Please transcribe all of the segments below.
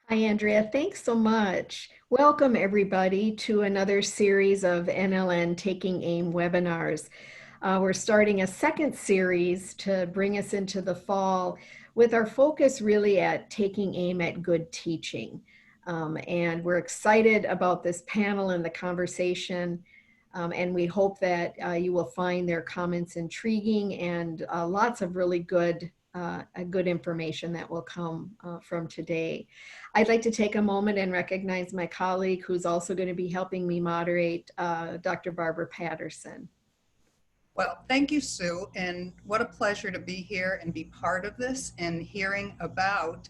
Hi, Andrea. Thanks so much. Welcome, everybody, to another series of NLN Taking AIM webinars. We're starting a second series to bring us into the fall with our focus really at taking aim at good teaching. And we're excited about this panel and the conversation. And we hope that you will find their comments intriguing and lots of really good information that will come from today. I'd like to take a moment and recognize my colleague who's also going to be helping me moderate, Dr. Barbara Patterson. Well, thank you, Sue, and what a pleasure to be here and be part of this and hearing about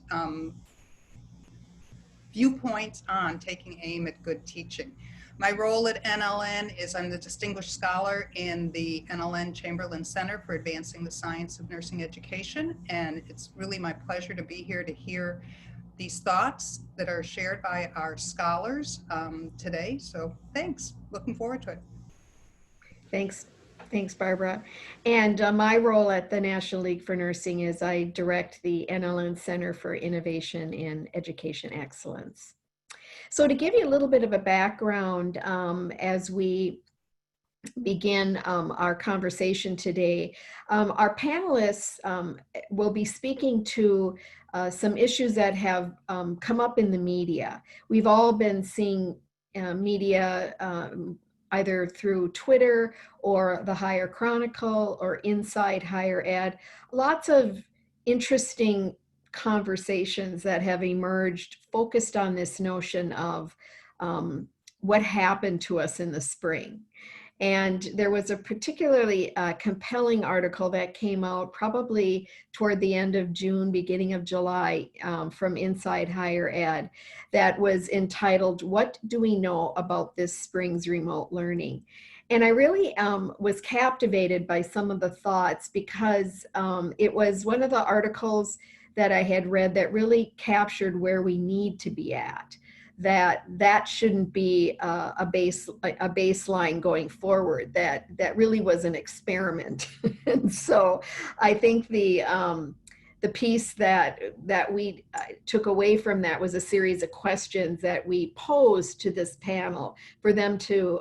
viewpoints on taking aim at good teaching. My role at NLN is I'm the Distinguished Scholar in the NLN Chamberlain Center for Advancing the Science of Nursing Education, and it's really my pleasure to be here to hear these thoughts that are shared by our scholars today. So thanks, looking forward to it. Thanks. Thanks, Barbara. And my role at the National League for Nursing is I direct the NLN Center for Innovation in Education Excellence. So to give you a little bit of a background as we begin our conversation today, our panelists will be speaking to some issues that have come up in the media. We've all been seeing media either through Twitter or the Higher Chronicle or Inside Higher Ed, lots of interesting conversations that have emerged focused on this notion of what happened to us in the spring. And there was a particularly compelling article that came out probably toward the end of June, beginning of July, from Inside Higher Ed that was entitled, "What Do We Know About This Spring's Remote Learning?" And I really was captivated by some of the thoughts because it was one of the articles that I had read that really captured where we need to be at. That shouldn't be a baseline going forward. That really was an experiment. And so I think the piece that we took away from that was a series of questions that we posed to this panel for them to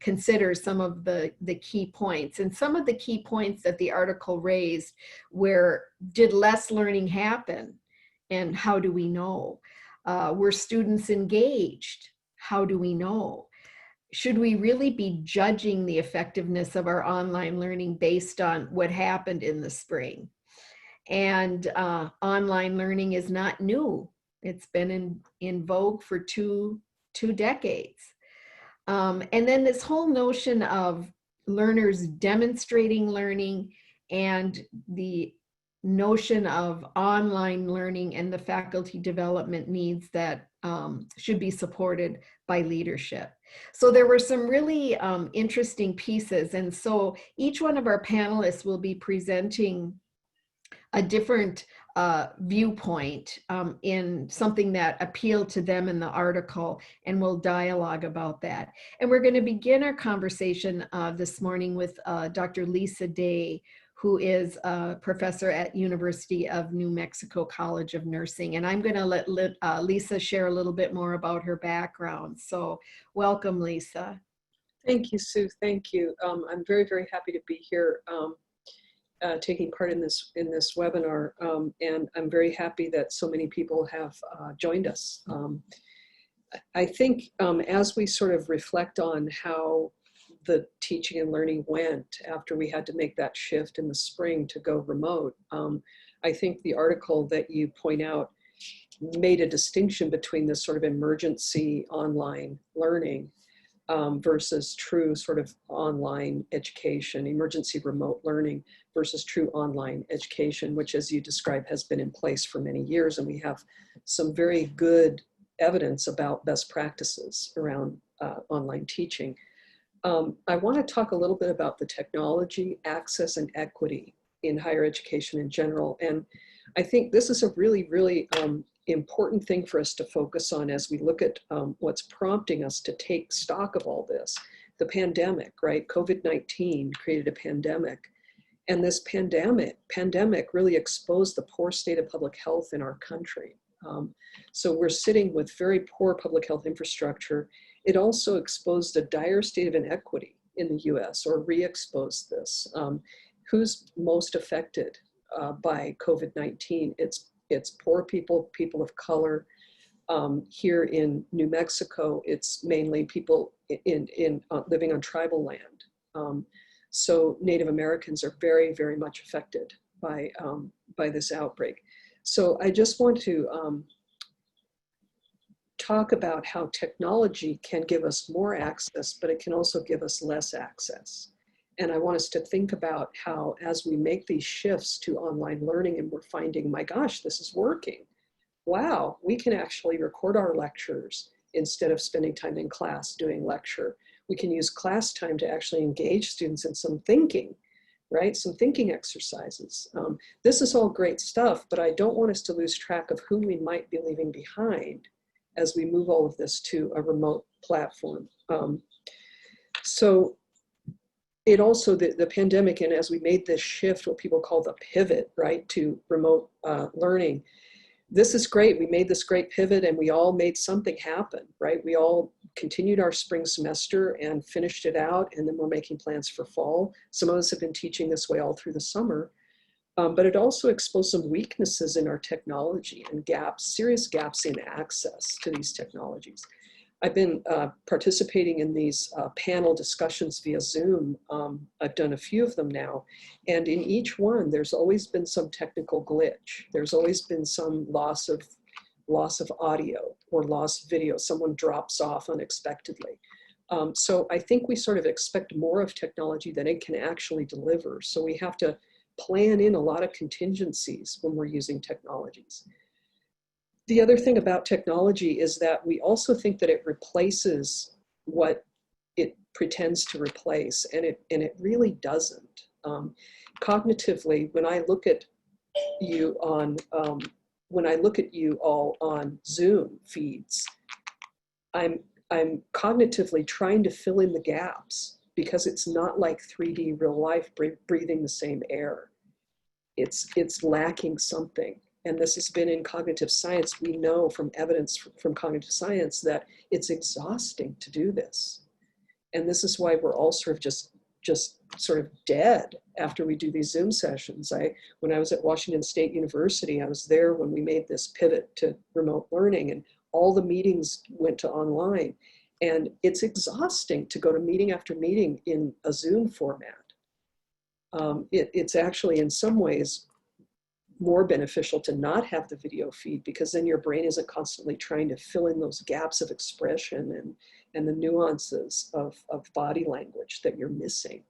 consider some of the key points. And some of the key points that the article raised were, did less learning happen? And how do we know? Were students engaged? How do we know? Should we really be judging the effectiveness of our online learning based on what happened in the spring? And online learning is not new. It's been in vogue for two decades. And then this whole notion of learners demonstrating learning and the notion of online learning and the faculty development needs that should be supported by leadership. So there were some really interesting pieces. And so each one of our panelists will be presenting a different viewpoint in something that appealed to them in the article, and we'll dialogue about that. And we're going to begin our conversation this morning with Dr. Lisa Day, who is a professor at University of New Mexico College of Nursing. And I'm going to let Lisa share a little bit more about her background. So welcome, Lisa. Thank you, Sue. Thank you. I'm very, very happy to be here taking part in this webinar. And I'm very happy that so many people have joined us. I think as we sort of reflect on how the teaching and learning went after we had to make that shift in the spring to go remote, I think the article that you point out made a distinction between this sort of emergency online learning versus true sort of online education, emergency remote learning versus true online education, which, as you described, has been in place for many years. And we have some very good evidence about best practices around online teaching. I want to talk a little bit about the technology, access, and equity in higher education in general. And I think this is a really, really important thing for us to focus on as we look at what's prompting us to take stock of all this. The pandemic, right? COVID-19 created a pandemic. And this pandemic really exposed the poor state of public health in our country. So we're sitting with very poor public health infrastructure. It also exposed a dire state of inequity in the US, or re-exposed this. Who's most affected by COVID-19? It's poor people, people of color. Here in New Mexico, it's mainly people living on tribal land. So Native Americans are very, very much affected by this outbreak. So I just want to talk about how technology can give us more access, but it can also give us less access. And I want us to think about how, as we make these shifts to online learning and we're finding, my gosh, this is working. Wow, we can actually record our lectures instead of spending time in class doing lecture. We can use class time to actually engage students in some thinking, right? Some thinking exercises. This is all great stuff, but I don't want us to lose track of who we might be leaving behind as we move all of this to a remote platform. So it also, the pandemic, and as we made this shift, what people call the pivot, right, to remote learning, this is great. We made this great pivot and we all made something happen, right? We all continued our spring semester and finished it out, and then we're making plans for fall. Some of us have been teaching this way all through the summer, but it also exposed some weaknesses in our technology and gaps, serious gaps in access to these technologies. I've been participating in these panel discussions via Zoom. I've done a few of them now. And in each one, there's always been some technical glitch. There's always been some loss of audio or lost video. Someone drops off unexpectedly. So I think we sort of expect more of technology than it can actually deliver. So we have to plan in a lot of contingencies when we're using technologies. The other thing about technology is that we also think that it replaces what it pretends to replace, and it really doesn't. Cognitively, when I look at you on all on Zoom feeds, I'm cognitively trying to fill in the gaps because it's not like 3D real life breathing the same air. It's lacking something. And this has been in cognitive science. We know from evidence from cognitive science that it's exhausting to do this. And this is why we're all sort of just sort of dead after we do these Zoom sessions. When I was at Washington State University, I was there when we made this pivot to remote learning, and all the meetings went to online. And it's exhausting to go to meeting after meeting in a Zoom format. It's actually in some ways more beneficial to not have the video feed, because then your brain isn't constantly trying to fill in those gaps of expression and the nuances of body language that you're missing.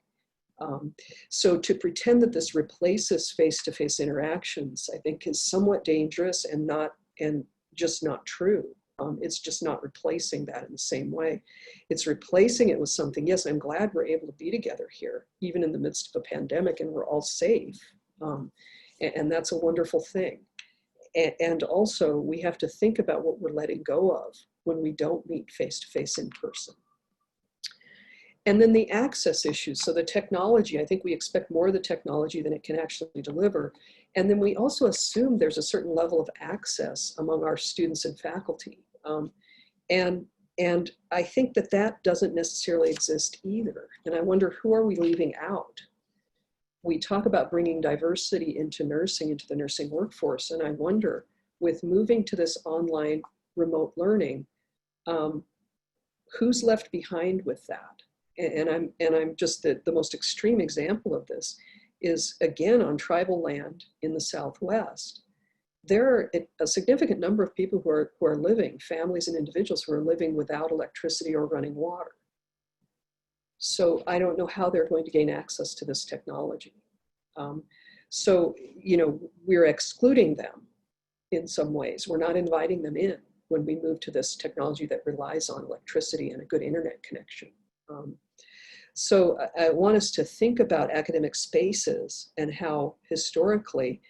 So to pretend that this replaces face-to-face interactions, I think, is somewhat dangerous and just not true. It's just not replacing that in the same way. It's replacing it with something. Yes, I'm glad we're able to be together here, even in the midst of a pandemic, and we're all safe. And that's a wonderful thing. And also, we have to think about what we're letting go of when we don't meet face-to-face in person. And then the access issues. So the technology, I think we expect more of the technology than it can actually deliver. And then we also assume there's a certain level of access among our students and faculty. And I think that doesn't necessarily exist either. And I wonder, who are we leaving out? We talk about bringing diversity into nursing, into the nursing workforce. And I wonder, with moving to this online remote learning, who's left behind with that? And I'm just the most extreme example of this is, again, on tribal land in the Southwest. There are a significant number of people who are living, families and individuals who are living without electricity or running water. So I don't know how they're going to gain access to this technology. So, we're excluding them in some ways. We're not inviting them in when we move to this technology that relies on electricity and a good internet connection. So I want us to think about academic spaces and how historically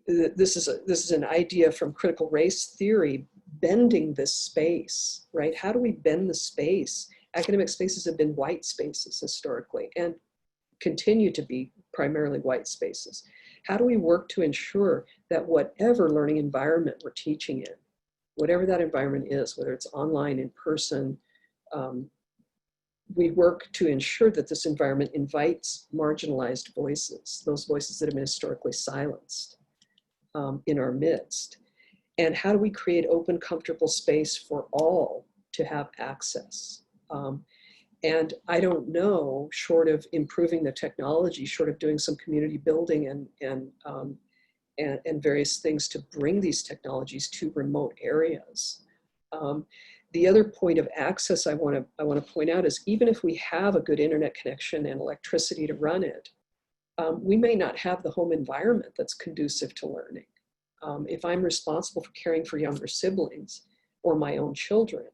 this is an idea from critical race theory, bending this space, right? How do we bend the space? Academic spaces have been white spaces historically and continue to be primarily white spaces. How do we work to ensure that whatever learning environment we're teaching in, whatever that environment is, whether it's online, in person, we work to ensure that this environment invites marginalized voices, those voices that have been historically silenced in our midst. And how do we create open, comfortable space for all to have access? And I don't know, short of improving the technology, short of doing some community building and various things to bring these technologies to remote areas. The other point of access I want to point out is even if we have a good internet connection and electricity to run it, we may not have the home environment that's conducive to learning. If I'm responsible for caring for younger siblings or my own children,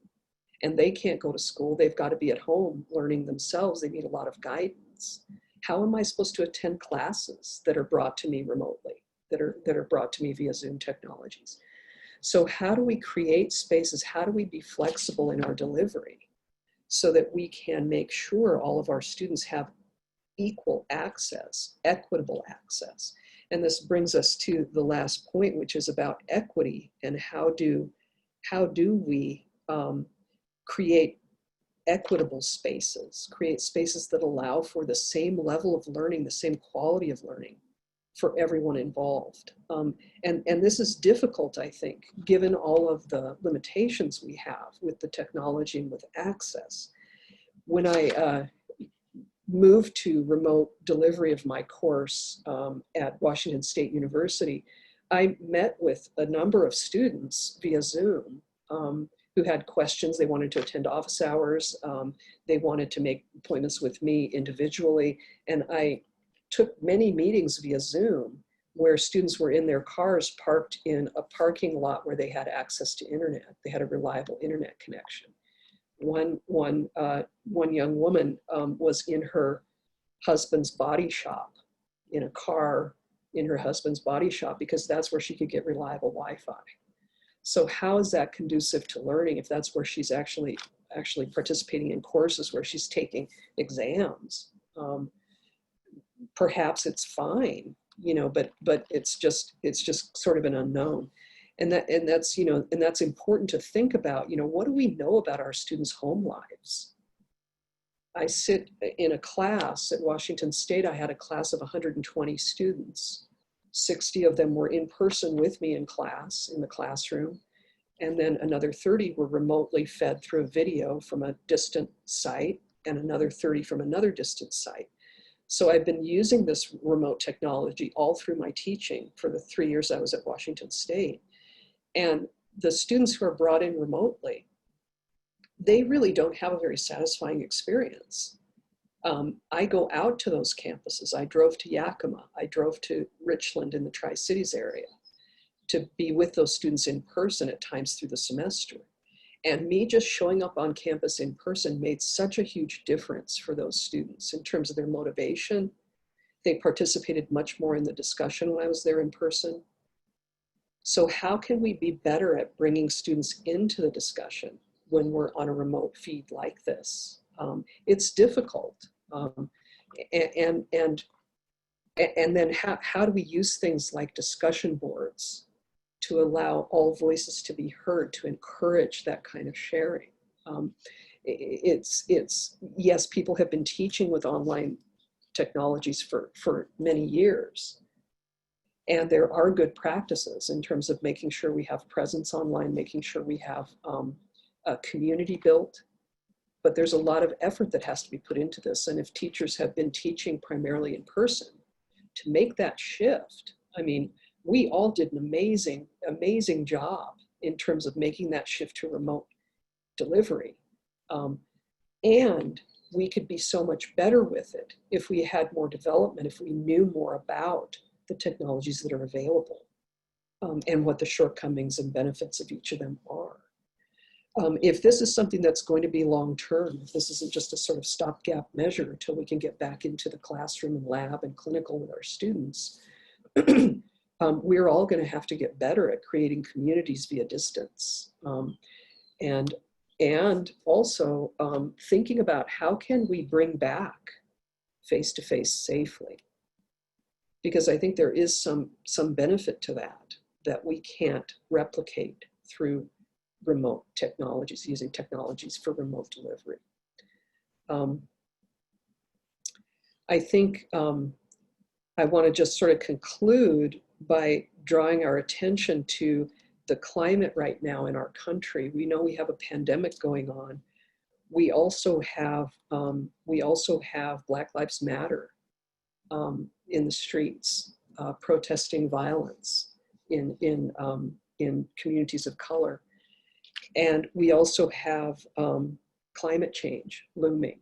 and they can't go to school, they've got to be at home learning themselves, they need a lot of guidance. How am I supposed to attend classes that are brought to me remotely, that are brought to me via Zoom technologies? So how do we create spaces? How do we be flexible in our delivery so that we can make sure all of our students have equal access, equitable access? And this brings us to the last point, which is about equity and how do we create equitable spaces, create spaces that allow for the same level of learning, the same quality of learning for everyone involved. And this is difficult, I think, given all of the limitations we have with the technology and with access. When I moved to remote delivery of my course at Washington State University, I met with a number of students via Zoom who had questions. They wanted to attend office hours. They wanted to make appointments with me individually. And I took many meetings via Zoom where students were in their cars parked in a parking lot where they had access to internet. They had a reliable internet connection. One young woman was in her husband's body shop, in a car in her husband's body shop, because that's where she could get reliable Wi-Fi. So how is that conducive to learning if that's where she's actually participating in courses where she's taking exams? Perhaps it's fine, you know, but it's just sort of an unknown. And that's important to think about, you know, what do we know about our students' home lives? I sit in a class at Washington State. I had a class of 120 students. 60 of them were in person with me in class, in the classroom. And then another 30 were remotely fed through a video from a distant site, and another 30 from another distant site. So I've been using this remote technology all through my teaching for the 3 years I was at Washington State. And the students who are brought in remotely, they really don't have a very satisfying experience. I go out to those campuses. I drove to Yakima. I drove to Richland in the Tri-Cities area to be with those students in person at times through the semester. And me just showing up on campus in person made such a huge difference for those students in terms of their motivation. They participated much more in the discussion when I was there in person. So how can we be better at bringing students into the discussion when we're on a remote feed like this? It's difficult. And then how do we use things like discussion boards to allow all voices to be heard, to encourage that kind of sharing? Yes, people have been teaching with online technologies for many years. And there are good practices in terms of making sure we have presence online, making sure we have a community built. But there's a lot of effort that has to be put into this. And if teachers have been teaching primarily in person, to make that shift, I mean, we all did an amazing, amazing job in terms of making that shift to remote delivery. And we could be so much better with it if we had more development, if we knew more about the technologies that are available and what the shortcomings and benefits of each of them are. If this is something that's going to be long-term, if this isn't just a sort of stopgap measure until we can get back into the classroom and lab and clinical with our students, we're all going to have to get better at creating communities via distance. And also thinking about how can we bring back face-to-face safely. because I think there is some benefit to that we can't replicate through remote technologies, using technologies for remote delivery. I think I want to just sort of conclude by drawing our attention to the climate right now in our country. We know we have a pandemic going on. We also have Black Lives Matter in the streets, protesting violence in communities of color. And we also have climate change looming,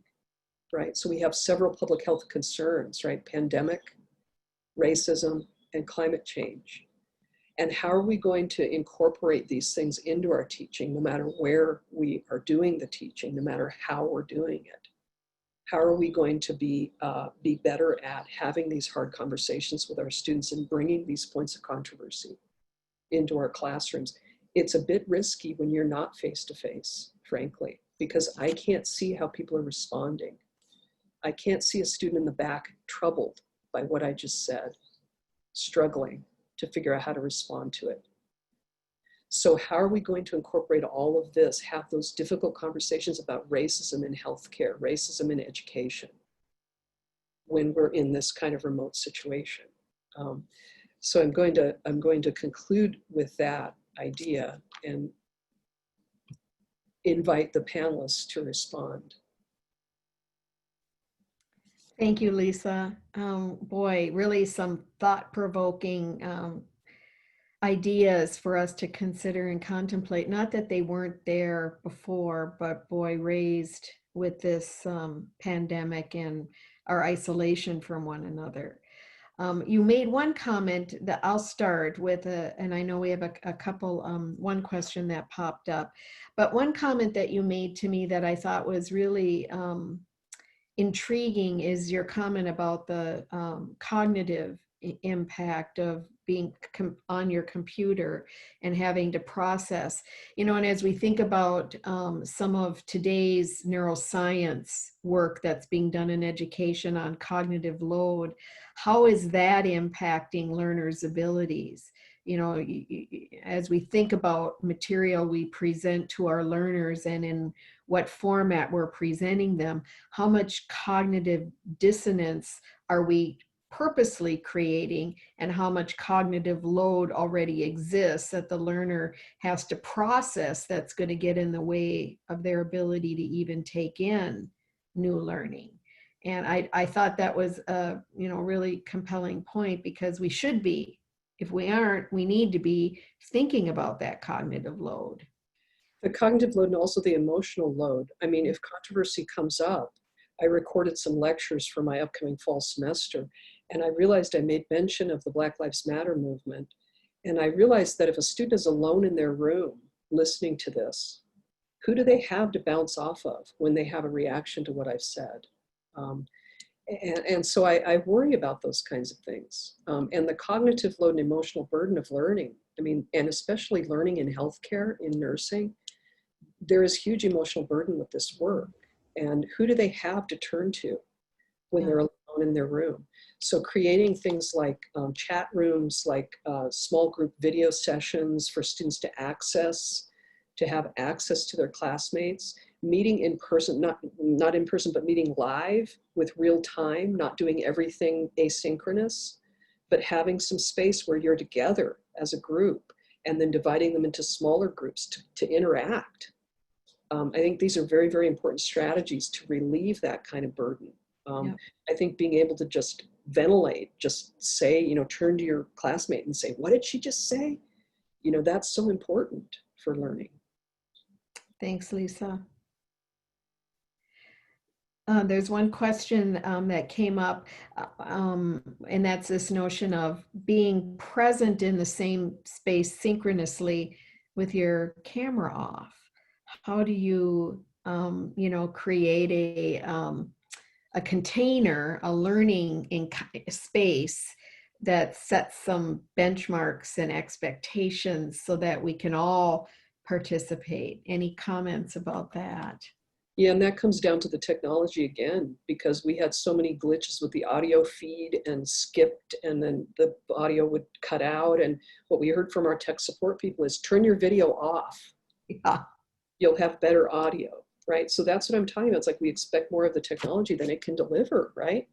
right? So we have several public health concerns, right? Pandemic, racism, and climate change. And how are we going to incorporate these things into our teaching, no matter where we are doing the teaching, no matter how we're doing it? How are we going to be better at having these hard conversations with our students and bringing these points of controversy into our classrooms? It's a bit risky when you're not face-to-face, frankly, because I can't see how people are responding. I can't see a student in the back troubled by what I just said, struggling to figure out how to respond to it. So how are we going to incorporate all of this, have those difficult conversations about racism in healthcare, racism in education, when we're in this kind of remote situation? So I'm going to conclude with that idea and invite the panelists to respond. Thank you, Lisa. Boy, really some thought-provoking ideas for us to consider and contemplate. Not that they weren't there before, but boy, raised with this pandemic and our isolation from one another. You made one comment that I'll start with, and I know we have a couple, one question that popped up, but one comment that you made to me that I thought was really intriguing is your comment about the cognitive impact of being on your computer and having to process, you know, and as we think about some of today's neuroscience work that's being done in education on cognitive load, how is that impacting learners' abilities? You know, as we think about material we present to our learners and in what format we're presenting them, how much cognitive dissonance are we purposely creating, and how much cognitive load already exists that the learner has to process that's going to get in the way of their ability to even take in new learning. And I thought that was a really compelling point, because we should be, if we aren't, we need to be thinking about that cognitive load. The cognitive load and also the emotional load. I mean, if controversy comes up, I recorded some lectures for my upcoming fall semester, and I realized I made mention of the Black Lives Matter movement. And I realized that if a student is alone in their room listening to this, who do they have to bounce off of when they have a reaction to what I've said? And so I worry about those kinds of things. And the cognitive load and emotional burden of learning, I mean, and especially learning in healthcare, in nursing, there is huge emotional burden with this work. And who do they have to turn to when they're alone in their room? So creating things like chat rooms, like small group video sessions for students to have access to their classmates, meeting in person, not in person, but meeting live with real time, not doing everything asynchronous, but having some space where you're together as a group and then dividing them into smaller groups to interact. I think these are very, very important strategies to relieve that kind of burden. I think being able to just ventilate, just say, turn to your classmate and say, what did she just say? That's so important for learning. Thanks, Lisa. There's one question that came up, and that's this notion of being present in the same space synchronously with your camera off. How do you, create a container, a learning space that sets some benchmarks and expectations so that we can all participate? Any comments about that? Yeah, and that comes down to the technology again, because we had so many glitches with the audio feed and skipped, and then the audio would cut out. And what we heard from our tech support people is turn your video off. Yeah. You'll have better audio, right? So that's what I'm talking about. It's like we expect more of the technology than it can deliver, right?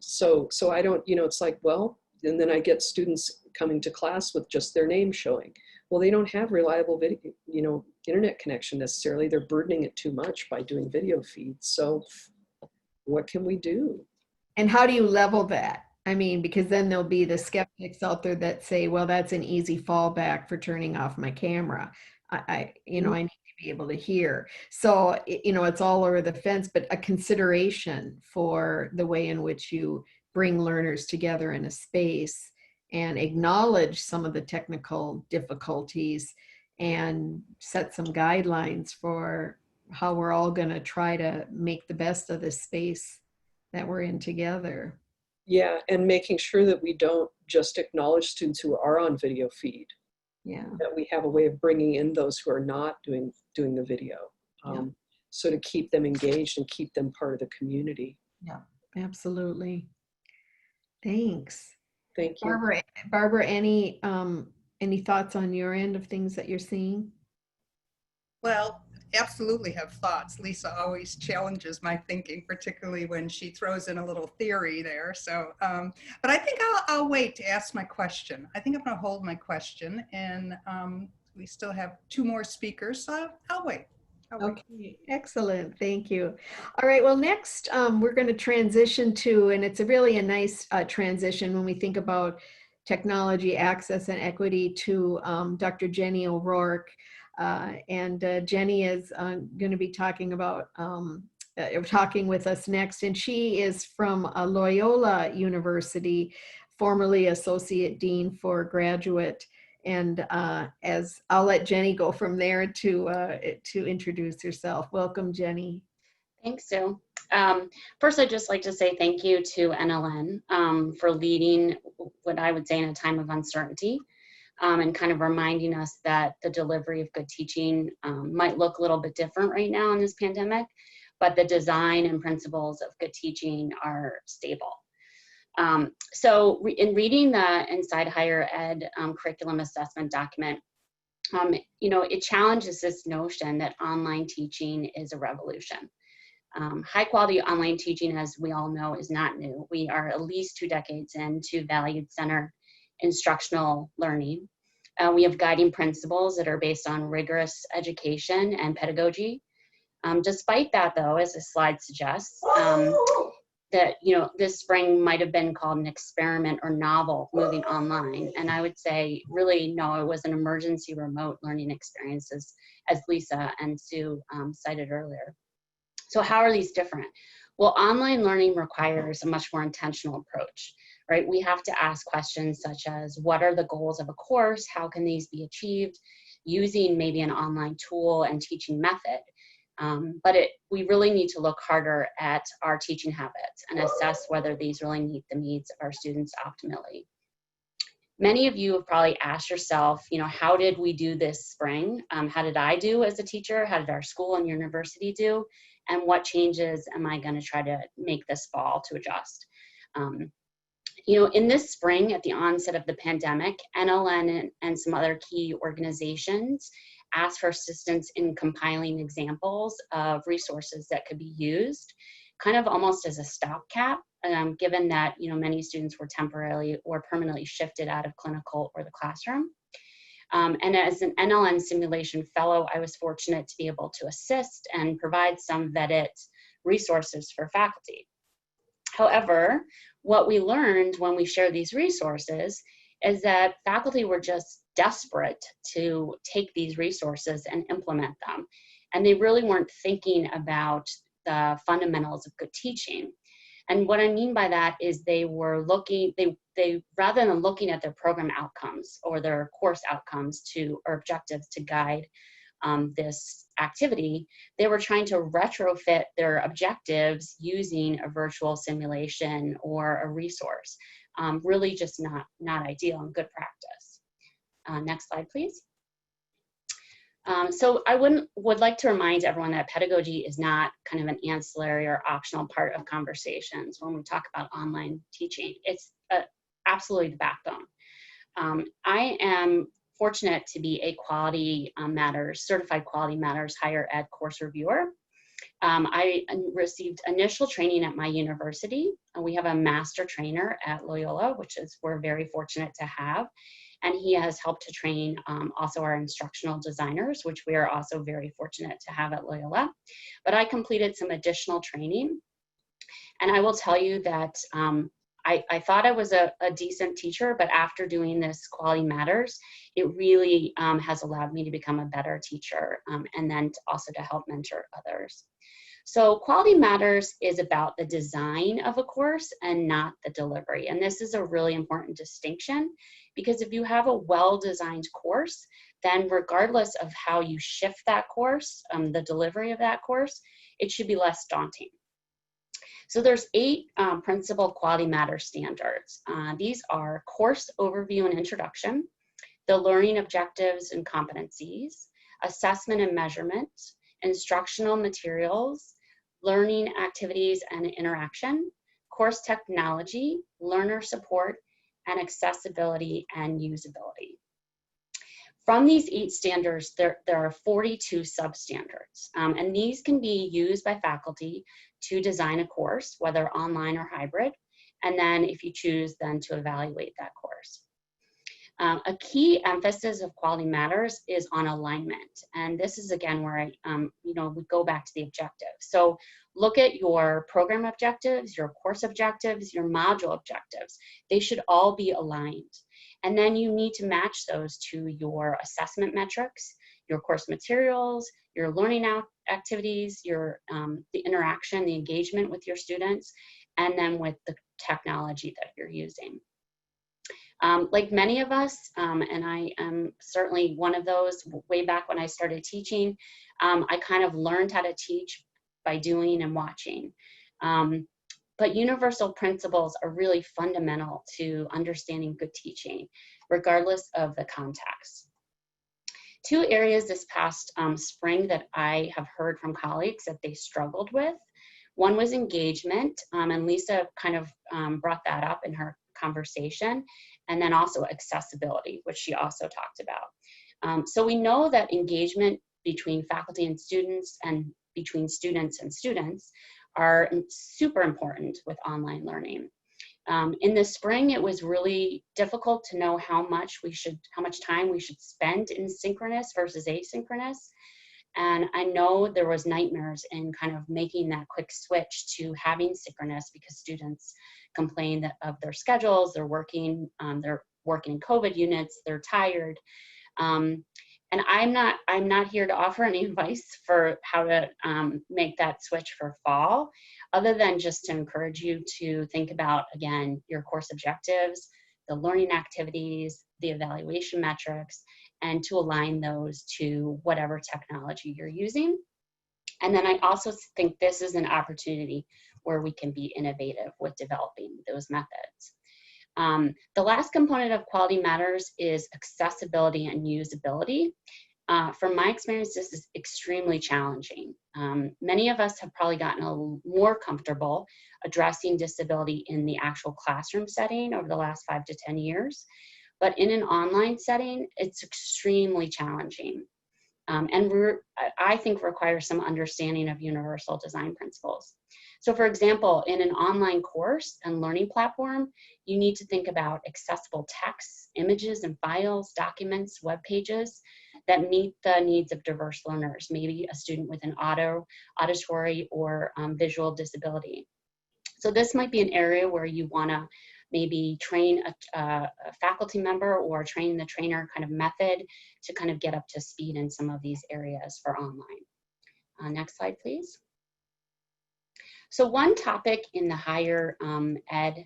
So I don't, it's like, well, and then I get students coming to class with just their name showing. Well, they don't have reliable video, internet connection necessarily. They're burdening it too much by doing video feeds. So what can we do? And how do you level that? I mean, because then there'll be the skeptics out there that say, well, that's an easy fallback for turning off my camera. I need to be able to hear. So, it's all over the fence, but a consideration for the way in which you bring learners together in a space and acknowledge some of the technical difficulties and set some guidelines for how we're all going to try to make the best of this space that we're in together. Yeah, and making sure that we don't just acknowledge students who are on video feed. Yeah. That we have a way of bringing in those who are not doing the video. So to keep them engaged and keep them part of the community. Yeah, absolutely. Thanks. Thank you. Barbara, any thoughts on your end of things that you're seeing? Well, absolutely have thoughts. Lisa always challenges my thinking, particularly when she throws in a little theory there. So, but I think I'll wait to ask my question. I think I'm going to hold my question, and we still have 2 more speakers, so I'll wait. Okay, excellent. Thank you. All right, well, next we're going to transition to, and it's really a nice transition when we think about technology access and equity, to Dr. Jenny O'Rourke. Jenny is going to be talking about talking with us next, and she is from Loyola University, formerly Associate Dean for Graduate. And as I'll let Jenny go from there to introduce herself. Welcome, Jenny. Thanks, Sue. First, I'd just like to say thank you to NLN for leading what I would say in a time of uncertainty, and kind of reminding us that the delivery of good teaching might look a little bit different right now in this pandemic, but the design and principles of good teaching are stable. So in reading the Inside Higher Ed curriculum assessment document, it challenges this notion that online teaching is a revolution. High quality online teaching, as we all know, is not new. We are at least 2 decades into valued-centered instructional learning. We have guiding principles that are based on rigorous education and pedagogy. Despite that, though, as the slide suggests, that this spring might have been called an experiment or novel moving online, and I would say really no, it was an emergency remote learning experience, as Lisa and Sue cited earlier. So how are these different? Well, online learning requires a much more intentional approach, right? We have to ask questions such as, what are the goals of a course? How can these be achieved using maybe an online tool and teaching method? But we really need to look harder at our teaching habits and assess whether these really meet the needs of our students optimally. Many of you have probably asked yourself, how did we do this spring? How did I do as a teacher? How did our school and university do? And what changes am I going to try to make this fall to adjust? In this spring, at the onset of the pandemic, NLN and some other key organizations asked for assistance in compiling examples of resources that could be used, kind of almost as a stopgap, given that many students were temporarily or permanently shifted out of clinical or the classroom. And as an NLN simulation fellow, I was fortunate to be able to assist and provide some vetted resources for faculty. However, what we learned when we shared these resources is that faculty were just desperate to take these resources and implement them. And they really weren't thinking about the fundamentals of good teaching. And what I mean by that is they were looking, they rather than looking at their program outcomes or their course outcomes or objectives to guide this activity, they were trying to retrofit their objectives using a virtual simulation or a resource. Really just not ideal and good practice. Next slide, please. So I would like to remind everyone that pedagogy is not kind of an ancillary or optional part of conversations when we talk about online teaching. It's absolutely the backbone. I am fortunate to be a Quality Matters, Certified Quality Matters Higher Ed course reviewer. I received initial training at my university. We have a master trainer at Loyola, which is we're very fortunate to have. And he has helped to train also our instructional designers, which we are also very fortunate to have at Loyola. But I completed some additional training. And I will tell you that I thought I was a decent teacher, but after doing this Quality Matters, it really has allowed me to become a better teacher and then also to help mentor others. So Quality Matters is about the design of a course and not the delivery. And this is a really important distinction because if you have a well-designed course, then regardless of how you shift that course, the delivery of that course, it should be less daunting. So there's 8 principal Quality Matters standards. These are course overview and introduction, the learning objectives and competencies, assessment and measurement, instructional materials, learning activities and interaction, course technology, learner support, and accessibility and usability. From these 8 standards, there are 42 substandards, and these can be used by faculty to design a course, whether online or hybrid, and then if you choose then to evaluate that course. A key emphasis of Quality Matters is on alignment, and this is again where we go back to the objective. So look at your program objectives, your course objectives, your module objectives. They should all be aligned. And then you need to match those to your assessment metrics, your course materials, your learning activities, your the interaction, the engagement with your students, and then with the technology that you're using. Like many of us, and I am certainly one of those, way back when I started teaching, I kind of learned how to teach by doing and watching. But universal principles are really fundamental to understanding good teaching, regardless of the context. 2 areas this past spring that I have heard from colleagues that they struggled with. One was engagement, and Lisa kind of brought that up in her conversation, and then also accessibility, which she also talked about. So we know that engagement between faculty and students and between students and students are super important with online learning. In the spring, it was really difficult to know how much time we should spend in synchronous versus asynchronous. And I know there was nightmares in kind of making that quick switch to having synchronous because students complain of their schedules, they're working in COVID units, they're tired. And I'm not here to offer any advice for how to make that switch for fall, other than just to encourage you to think about, again, your course objectives, the learning activities, the evaluation metrics, and to align those to whatever technology you're using. And then I also think this is an opportunity where we can be innovative with developing those methods. The last component of Quality Matters is accessibility and usability. From my experience, this is extremely challenging. Many of us have probably gotten more comfortable addressing disability in the actual classroom setting over the last 5 to 10 years. But in an online setting, it's extremely challenging. And I think requires some understanding of universal design principles. So for example, in an online course and learning platform, you need to think about accessible texts, images and files, documents, web pages that meet the needs of diverse learners, maybe a student with an auditory or visual disability. So this might be an area where you want to maybe train a faculty member or train the trainer kind of method to kind of get up to speed in some of these areas for online. Next slide, please. So one topic in the higher ed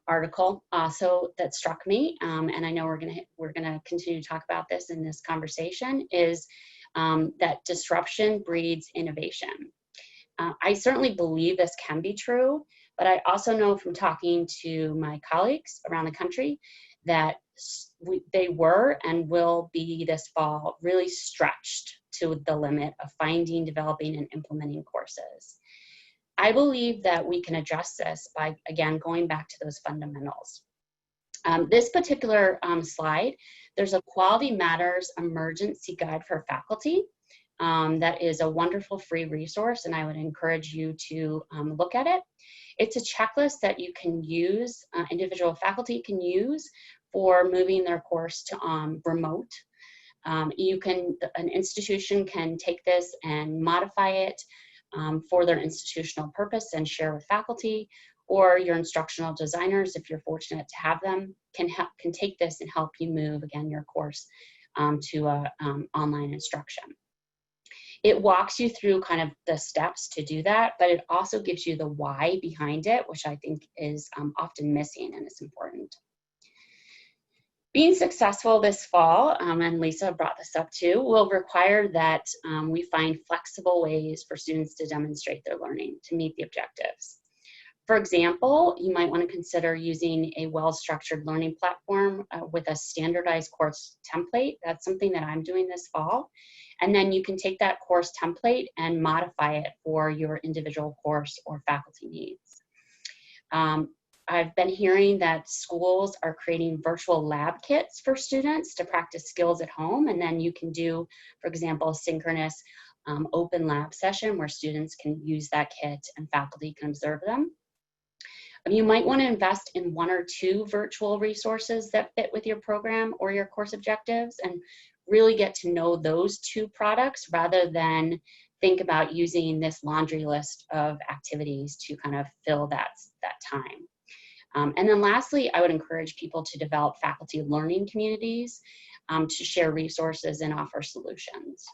article also that struck me, and I know we're gonna continue to talk about this in this conversation, is that disruption breeds innovation. I certainly believe this can be true, But I also know from talking to my colleagues around the country that they were and will be this fall really stretched to the limit of finding, developing, and implementing courses. I believe that we can address this by, again, going back to those fundamentals. This particular slide, there's a Quality Matters Emergency Guide for Faculty. That is a wonderful free resource, and I would encourage you to look at it. It's a checklist that you can use, individual faculty can use for moving their course to remote. An institution can take this and modify it for their institutional purpose and share with faculty, or your instructional designers, if you're fortunate to have them, can take this and help you move, again, your course to online instruction. It walks you through kind of the steps to do that, but it also gives you the why behind it, which I think is often missing and is important. Being successful this fall, and Lisa brought this up too, will require that we find flexible ways for students to demonstrate their learning to meet the objectives. For example, you might want to consider using a well-structured learning platform with a standardized course template. That's something that I'm doing this fall. And then you can take that course template and modify it for your individual course or faculty needs. I've been hearing that schools are creating virtual lab kits for students to practice skills at home. And then you can do, for example, a synchronous open lab session where students can use that kit and faculty can observe them. You might want to invest in 1 or 2 virtual resources that fit with your program or your course objectives and really get to know those 2 products rather than think about using this laundry list of activities to kind of fill that time. And then lastly, I would encourage people to develop faculty learning communities to share resources and offer solutions.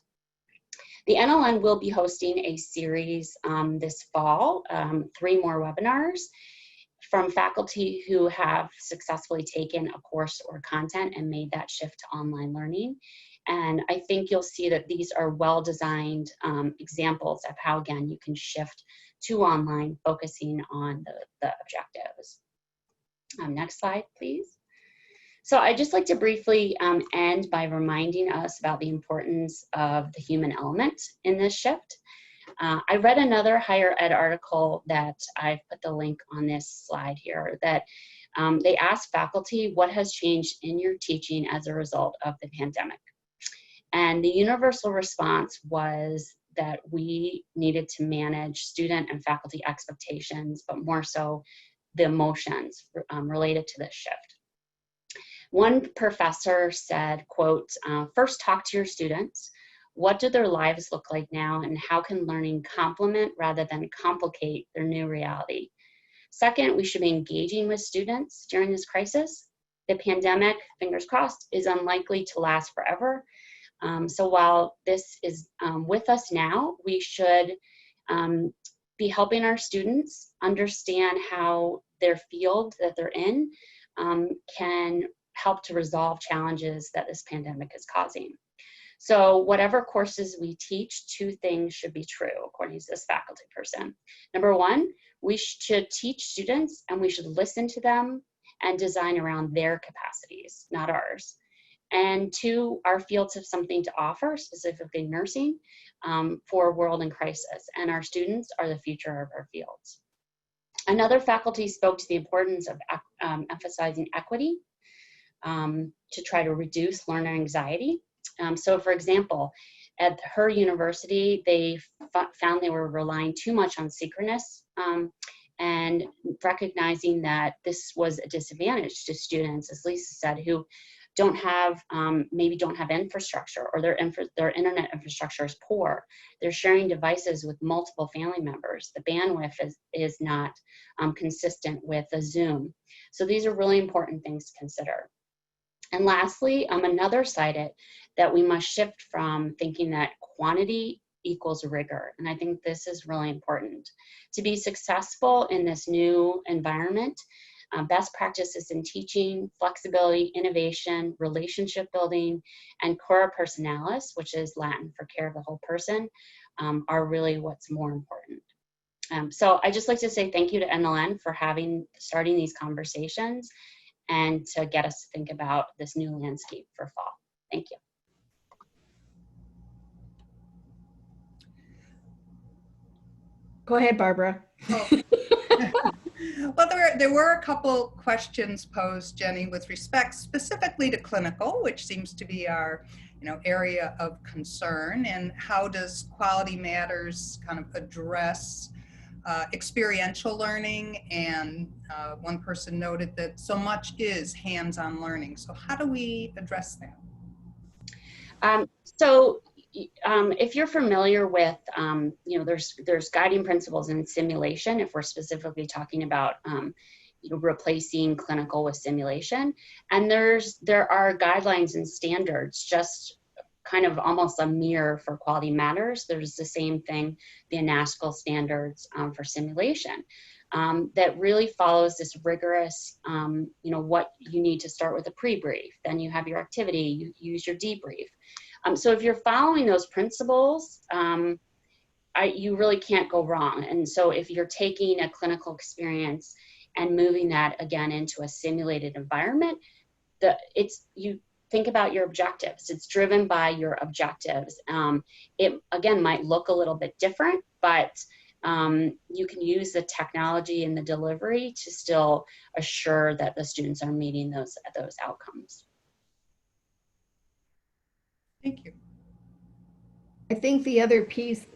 The NLN will be hosting a series this fall, 3 more webinars from faculty who have successfully taken a course or content and made that shift to online learning. And I think you'll see that these are well-designed examples of how, again, you can shift to online, focusing on the objectives. Next slide, please. So I'd just like to briefly end by reminding us about the importance of the human element in this shift. I read another higher ed article that I've put the link on this slide here that they asked faculty what has changed in your teaching as a result of the pandemic. And the universal response was that we needed to manage student and faculty expectations, but more so the emotions related to this shift. One professor said, quote, first talk to your students. What do their lives look like now, and how can learning complement rather than complicate their new reality? Second, we should be engaging with students during this crisis. The pandemic, fingers crossed, is unlikely to last forever. So while this is with us now, we should be helping our students understand how their field that they're in can help to resolve challenges that this pandemic is causing. So whatever courses we teach, 2 things should be true, according to this faculty person. Number 1, we should teach students and we should listen to them and design around their capacities, not ours. And 2, our fields have something to offer, specifically nursing, for a world in crisis, and our students are the future of our fields. Another faculty spoke to the importance of emphasizing equity to try to reduce learner anxiety. So for example, at her university, they found they were relying too much on synchronous and recognizing that this was a disadvantage to students, as Lisa said, who don't have, maybe don't have infrastructure, or their internet infrastructure is poor. They're sharing devices with multiple family members. The bandwidth is not consistent with a Zoom. So these are really important things to consider. And lastly, another cited that we must shift from thinking that quantity equals rigor. And I think this is really important. To be successful in this new environment, best practices in teaching, flexibility, innovation, relationship building, and cura personalis, which is Latin for care of the whole person, are really what's more important. So I just like to say thank you to NLN for starting these conversations and to get us to think about this new landscape for fall. Thank you. Go ahead, Barbara. Oh. Well, there were a couple questions posed, Jenny, with respect specifically to clinical, which seems to be our area of concern, and how does Quality Matters kind of address experiential learning, and one person noted that so much is hands-on learning. So how do we address that? If you're familiar with, there's guiding principles in simulation, if we're specifically talking about, replacing clinical with simulation, and there are guidelines and standards, just kind of almost a mirror for Quality Matters. There's the same thing, the ANEF standards for simulation, that really follows this rigorous, what you need to start with a pre-brief, then you have your activity, you use your debrief. So if you're following those principles, you really can't go wrong. And so if you're taking a clinical experience and moving that again into a simulated environment, you think about your objectives. It's driven by your objectives. It again might look a little bit different, but you can use the technology and the delivery to still assure that the students are meeting those outcomes. Thank you. I think the other piece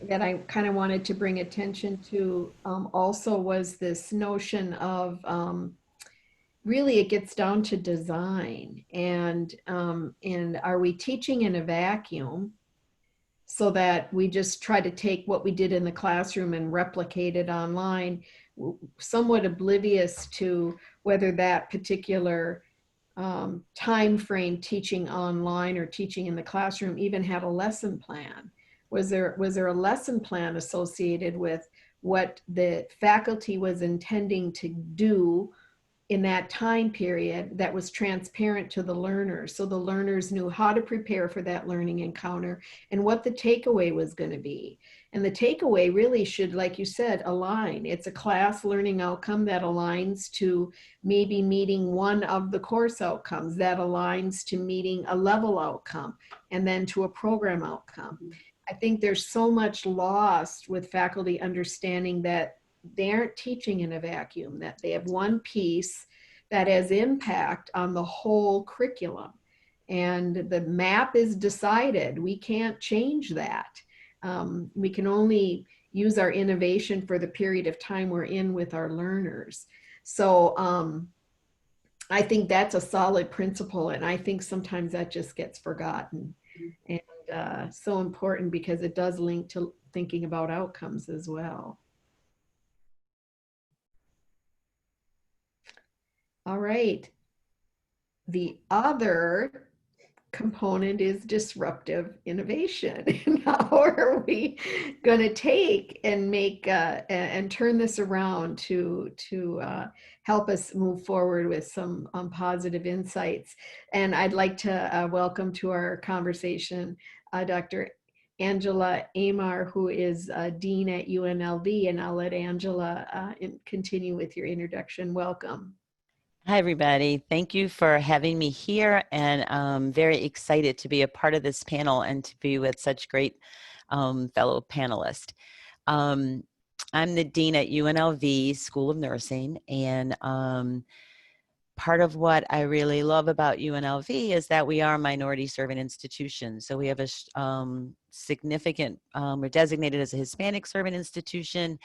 that I kind of wanted to bring attention to also was this notion of really it gets down to design, and are we teaching in a vacuum so that we just try to take what we did in the classroom and replicate it online, somewhat oblivious to whether that particular time frame teaching online or teaching in the classroom even had a lesson plan. Was there a lesson plan associated with what the faculty was intending to do in that time period that was transparent to the learners, so the learners knew how to prepare for that learning encounter and what the takeaway was going to be? And the takeaway really should, like you said, align. It's a class learning outcome that aligns to maybe meeting one of the course outcomes, that aligns to meeting a level outcome, and then to a program outcome. I think there's so much lost with faculty understanding that they aren't teaching in a vacuum, that they have one piece that has impact on the whole curriculum. And the map is decided. We can't change that. We can only use our innovation for the period of time we're in with our learners. So I think that's a solid principle, and I think sometimes that just gets forgotten. And so important because it does link to thinking about outcomes as well. All right. The other component is disruptive innovation. How are we going to take and make and turn this around to help us move forward with some positive insights? And I'd like to welcome to our conversation Dr. Angela Amar, who is Dean at UNLV, and I'll let Angela continue with your introduction. Welcome. Hi, everybody. Thank you for having me here, and I'm very excited to be a part of this panel and to be with such great fellow panelists. I'm the Dean at UNLV School of Nursing, and part of what I really love about UNLV is that we are a minority serving institution. So we have a significant, we're designated as a Hispanic serving institution.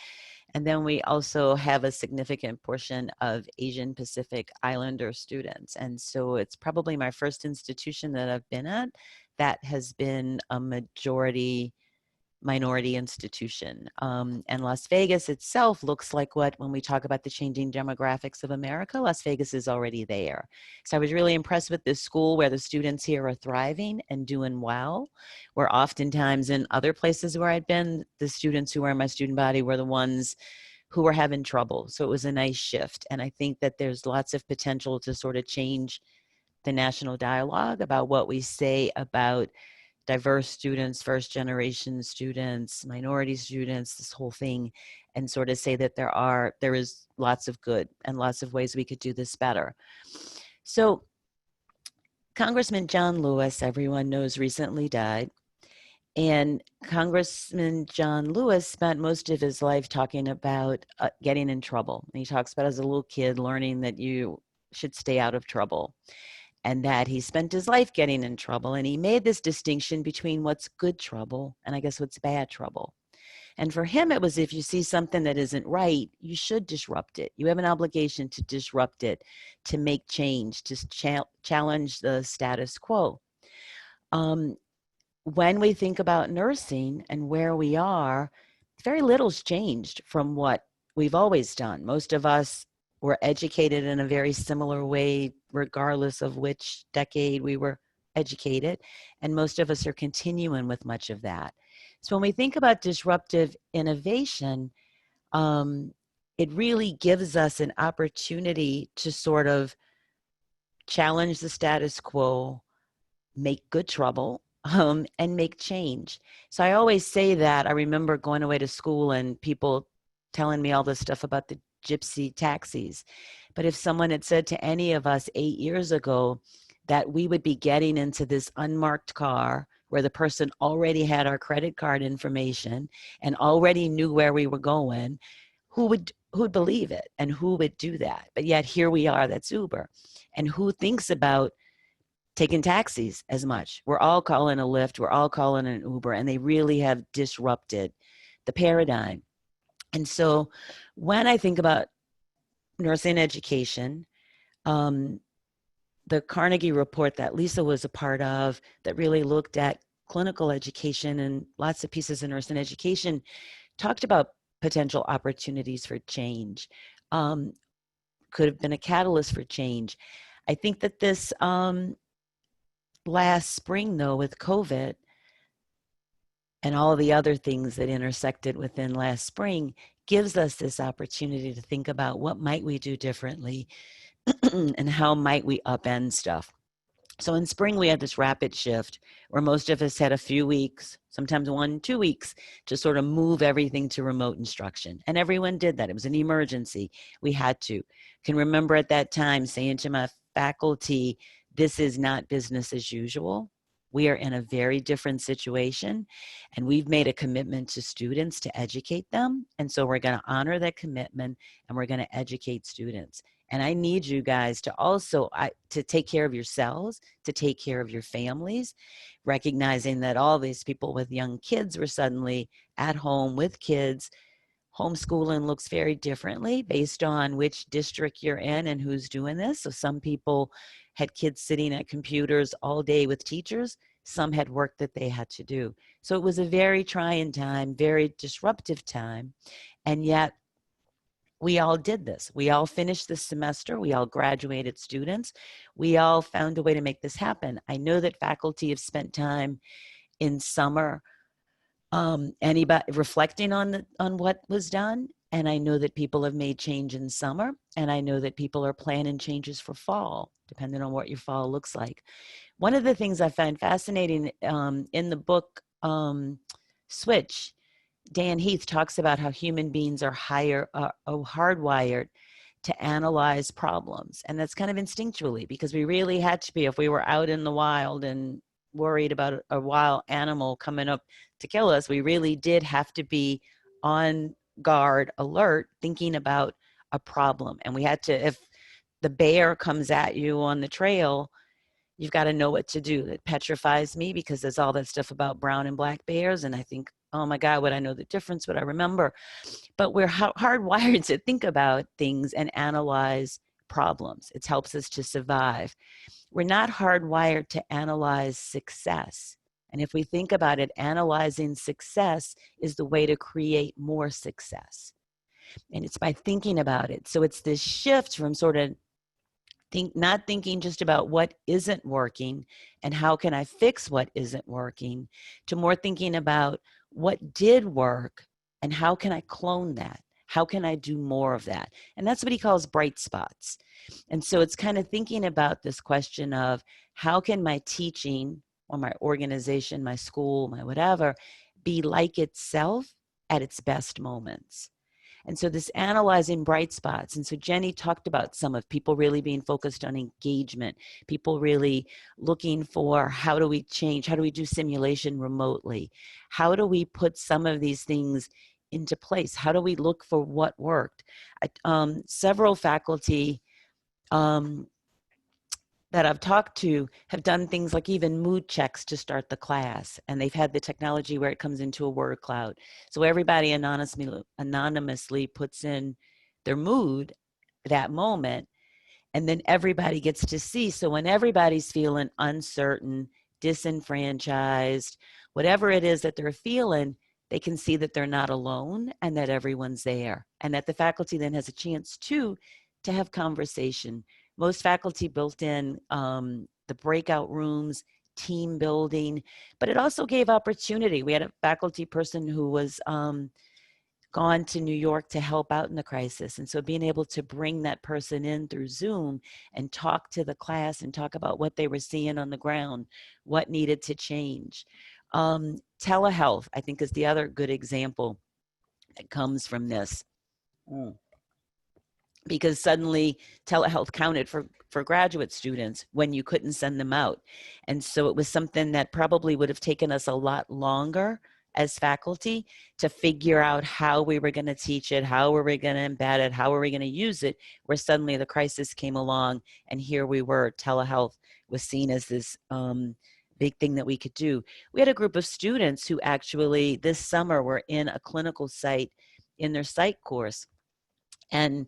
And then we also have a significant portion of Asian Pacific Islander students. And so it's probably my first institution that I've been at that has been a majority minority institution. And Las Vegas itself looks like when we talk about the changing demographics of America, Las Vegas is already there. So I was really impressed with this school where the students here are thriving and doing well, where oftentimes in other places where I'd been, the students who were in my student body were the ones who were having trouble. So it was a nice shift. And I think that there's lots of potential to sort of change the national dialogue about what we say about diverse students, first generation students, minority students, this whole thing, and sort of say that there is lots of good and lots of ways we could do this better. So Congressman John Lewis, everyone knows, recently died. And Congressman John Lewis spent most of his life talking about getting in trouble. And he talks about as a little kid learning that you should stay out of trouble, and that he spent his life getting in trouble. And he made this distinction between what's good trouble and I guess what's bad trouble. And for him, it was if you see something that isn't right, you should disrupt it. You have an obligation to disrupt it, to make change, to challenge the status quo. When we think about nursing and where we are, very little's changed from what we've always done. Most of us were educated in a very similar way, regardless of which decade we were educated, and most of us are continuing with much of that. So when we think about disruptive innovation, it really gives us an opportunity to sort of challenge the status quo, make good trouble, and make change. So I always say that. I remember going away to school and people telling me all this stuff about the gypsy taxis. But if someone had said to any of us 8 years ago that we would be getting into this unmarked car where the person already had our credit card information and already knew where we were going, who'd believe it and who would do that? But yet here we are, that's Uber. And who thinks about taking taxis as much? We're all calling a Lyft, we're all calling an Uber, and they really have disrupted the paradigm. And so when I think about nursing education, the Carnegie report that Lisa was a part of that really looked at clinical education and lots of pieces of nursing education talked about potential opportunities for change, could have been a catalyst for change. I think that this last spring, though, with COVID and all the other things that intersected within last spring, gives us this opportunity to think about what might we do differently and how might we upend stuff. So in spring, we had this rapid shift where most of us had a few weeks, sometimes 1-2 weeks, to sort of move everything to remote instruction. And everyone did that. It was an emergency. We had to. Can remember at that time saying to my faculty, this is not business as usual. We are in a very different situation, and we've made a commitment to students to educate them. And so we're going to honor that commitment, and we're going to educate students. And I need you guys to also to take care of yourselves, to take care of your families, recognizing that all these people with young kids were suddenly at home with kids. Homeschooling looks very differently based on which district you're in and who's doing this. So some people had kids sitting at computers all day with teachers. Some had work that they had to do. So it was a very trying time, very disruptive time. And yet we all did this. We all finished this semester. We all graduated students. We all found a way to make this happen. I know that faculty have spent time in summer anybody reflecting on what was done. And I know that people have made change in summer. And I know that people are planning changes for fall, depending on what your fall looks like. One of the things I find fascinating in the book Switch, Dan Heath talks about how human beings are hardwired to analyze problems. And that's kind of instinctually, because we really had to be. If we were out in the wild and worried about a wild animal coming up to kill us, we really did have to be on guard, alert, thinking about a problem. And we had to, if the bear comes at you on the trail, you've got to know what to do. It petrifies me because there's all that stuff about brown and black bears. And I think, oh my God, would I know the difference? Would I remember? But we're hardwired to think about things and analyze problems. It helps us to survive. We're not hardwired to analyze success. And if we think about it, analyzing success is the way to create more success. And it's by thinking about it. So it's this shift from sort of not thinking just about what isn't working and how can I fix what isn't working, to more thinking about what did work and how can I clone that? How can I do more of that? And that's what he calls bright spots. And so it's kind of thinking about this question of how can my teaching or my organization, my school, my whatever, be like itself at its best moments? And so this analyzing bright spots. And so Jenny talked about some of people really being focused on engagement, people really looking for how do we change, how do we do simulation remotely? How do we put some of these things into place? How do we look for what worked? Several faculty that I've talked to have done things like even mood checks to start the class. And they've had the technology where it comes into a word cloud. So everybody anonymously puts in their mood that moment, and then everybody gets to see. So when everybody's feeling uncertain, disenfranchised, whatever it is that they're feeling, they can see that they're not alone and that everyone's there. And that the faculty then has a chance too to have conversation. Most faculty built in the breakout rooms, team building, but it also gave opportunity. We had a faculty person who was gone to New York to help out in the crisis. And so being able to bring that person in through Zoom and talk to the class and talk about what they were seeing on the ground, what needed to change. Telehealth, I think, is the other good example that comes from this. Because suddenly telehealth counted for graduate students when you couldn't send them out. And so it was something that probably would have taken us a lot longer as faculty to figure out how we were going to teach it, how were we going to embed it, how were we going to use it, where suddenly the crisis came along and here we were. Telehealth was seen as this big thing that we could do. We had a group of students who actually this summer were in a clinical site in their psych course. And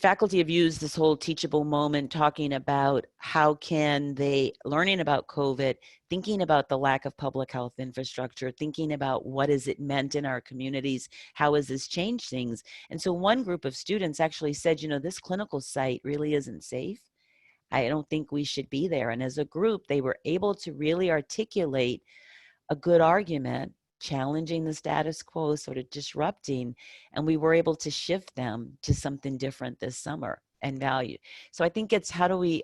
faculty have used this whole teachable moment talking about how can they, learning about COVID, thinking about the lack of public health infrastructure, thinking about what has it meant in our communities, how has this changed things? And so one group of students actually said, you know, this clinical site really isn't safe. I don't think we should be there. And as a group, they were able to really articulate a good argument, challenging the status quo, sort of disrupting, and we were able to shift them to something different this summer and value. So I think it's how do we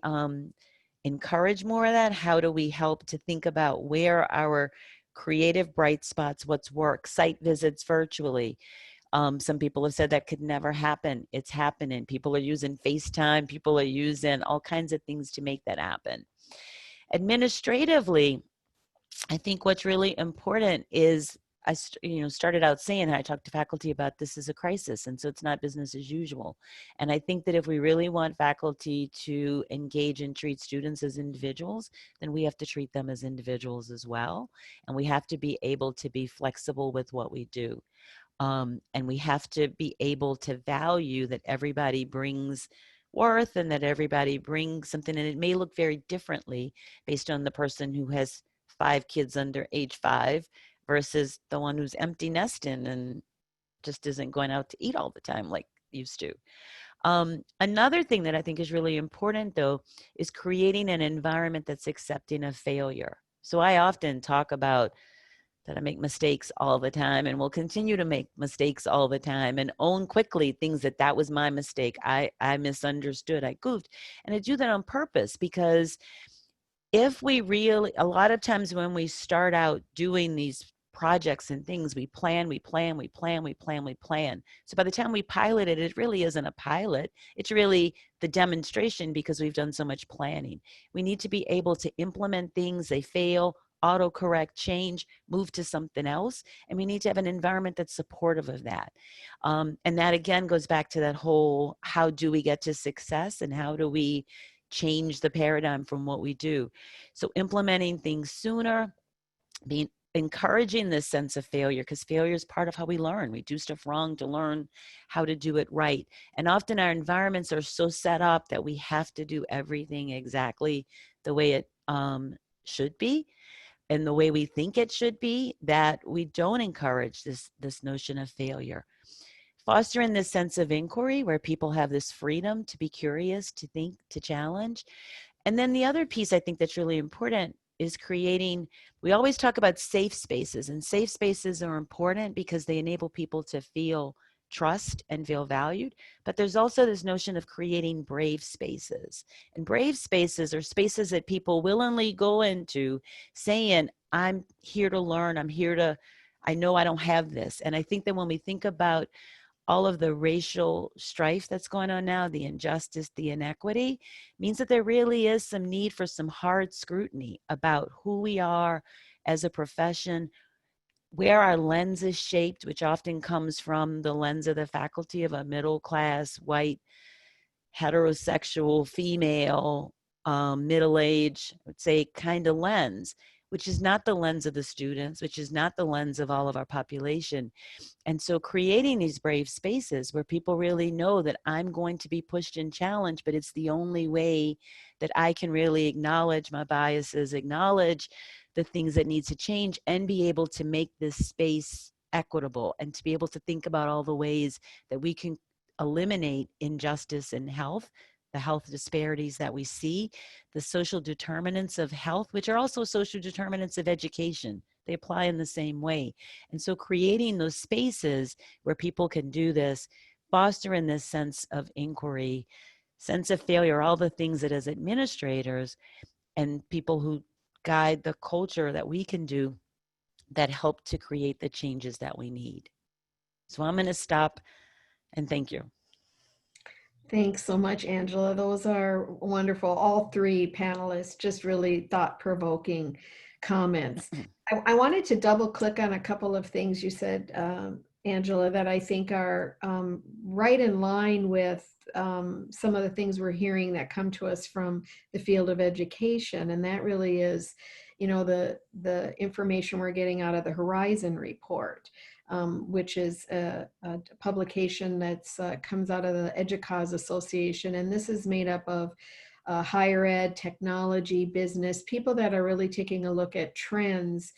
encourage more of that? How do we help to think about where our creative bright spots, what's work, site visits virtually. Some people have said that could never happen. It's happening. People are using FaceTime. People are using all kinds of things to make that happen. Administratively, I think what's really important is I started out saying, I talked to faculty about this is a crisis, and so it's not business as usual. And I think that if we really want faculty to engage and treat students as individuals, then we have to treat them as individuals as well. And we have to be able to be flexible with what we do. And we have to be able to value that everybody brings worth and that everybody brings something, and it may look very differently based on the person who has 5 kids under age 5 versus the one who's empty nesting and just isn't going out to eat all the time like used to. Another thing that I think is really important though is creating an environment that's accepting of failure. So I often talk about that I make mistakes all the time and will continue to make mistakes all the time and own quickly things that was my mistake. I misunderstood, I goofed, and I do that on purpose because if we really, a lot of times when we start out doing these projects and things, we plan. So by the time we pilot it, it really isn't a pilot. It's really the demonstration because we've done so much planning. We need to be able to implement things, they fail, autocorrect, change, move to something else. And we need to have an environment that's supportive of that. And that again goes back to that whole, how do we get to success and how do we change the paradigm from what we do? So implementing things sooner, encouraging this sense of failure, because failure is part of how we learn. We do stuff wrong to learn how to do it right. And often our environments are so set up that we have to do everything exactly the way it should be and the way we think it should be, that we don't encourage this notion of failure. Fostering this sense of inquiry where people have this freedom to be curious, to think, to challenge. And then the other piece I think that's really important is creating, we always talk about safe spaces, and safe spaces are important because they enable people to feel trust and feel valued. But there's also this notion of creating brave spaces. And brave spaces are spaces that people willingly go into saying, I'm here to learn, I know I don't have this. And I think that when we think about all of the racial strife that's going on now, the injustice, the inequity, means that there really is some need for some hard scrutiny about who we are as a profession, where our lens is shaped, which often comes from the lens of the faculty of a middle class, white, heterosexual, female, middle-aged, I would say, kind of lens, which is not the lens of the students, which is not the lens of all of our population. And so creating these brave spaces where people really know that I'm going to be pushed and challenged, but it's the only way that I can really acknowledge my biases, acknowledge the things that need to change, and be able to make this space equitable, and to be able to think about all the ways that we can eliminate injustice in health, the health disparities that we see, the social determinants of health, which are also social determinants of education. They apply in the same way. And so creating those spaces where people can do this, fostering this sense of inquiry, sense of failure, all the things that as administrators and people who guide the culture that we can do that help to create the changes that we need. So I'm going to stop and thank you. Thanks so much, Angela. Those are wonderful. All three panelists, just really thought-provoking comments. I wanted to double click on a couple of things you said, Angela, that I think are right in line with some of the things we're hearing that come to us from the field of education. And that really is, you know, the information we're getting out of the Horizon report. Which is a publication that's comes out of the EDUCAUSE Association. And this is made up of higher ed, technology, business, people that are really taking a look at trends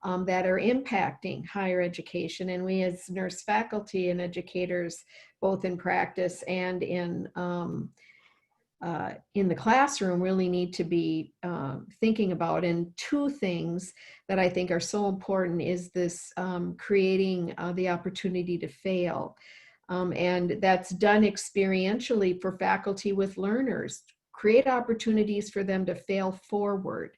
that are impacting higher education. And we as nurse faculty and educators, both in practice and in the classroom, really need to be thinking about. And two things that I think are so important is this creating the opportunity to fail. And that's done experientially for faculty with learners. Create opportunities for them to fail forward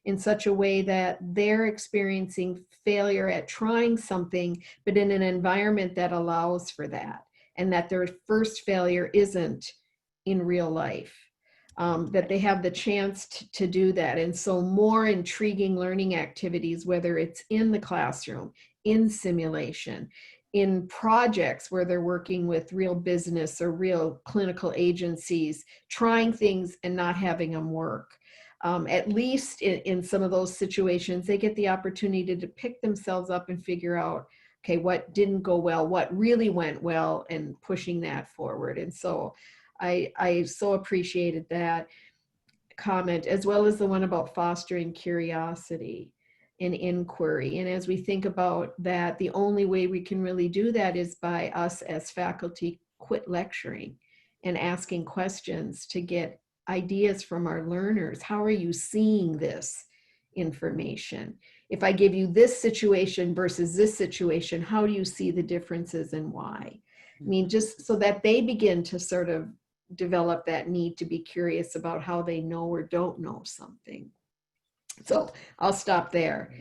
in such a way that they're experiencing failure at trying something, but in an environment that allows for that, and that their first failure isn't in real life, that they have the chance to do that. And so more intriguing learning activities, whether it's in the classroom, in simulation, in projects where they're working with real business or real clinical agencies, trying things and not having them work. At least in some of those situations, they get the opportunity to pick themselves up and figure out, okay, what didn't go well, what really went well, and pushing that forward. And so I so appreciated that comment, as well as the one about fostering curiosity and inquiry. And as we think about that, the only way we can really do that is by us as faculty quit lecturing and asking questions to get ideas from our learners. How are you seeing this information? If I give you this situation versus this situation, how do you see the differences and why? I mean, just so that they begin to sort of develop that need to be curious about how they know or don't know something. So I'll stop there.